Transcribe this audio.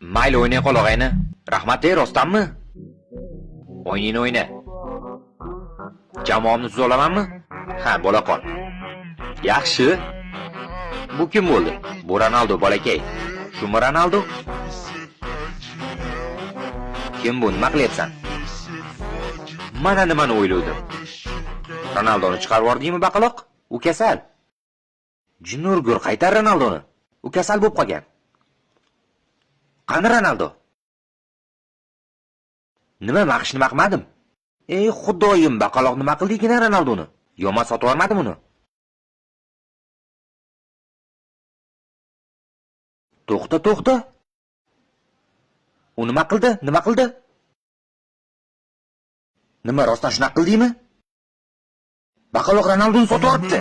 Mayli o'ynay qol og'ayni. Rahmat ey, rostdanmi? O'ynayni o'yna. Jamoamni tuza olamanmi? Ha, bo'la qol. Yaxshi. Bu kim bo'ldi? Bu Ronaldo bolakay. Shumi Ronaldo? Kim bu? Nima qilyapsan? Mana nimani o'ylovdim. Ronaldoni chiqarib yubordingmi baqaloq? U kasal. Jinurgur qaytar Ronaldoni. U kasal bo'lib qolgan. Qani Ronaldo? Nima maqishni maqmadim? Ey xudoyim, baqaloq nima qildingina Ronaldoni? Yomon sotib olmadim uni. To'xta. U nima qildi? Nima rostdan shunaqa qildingmi? Baqaloq Ronaldoni sotib olibdi.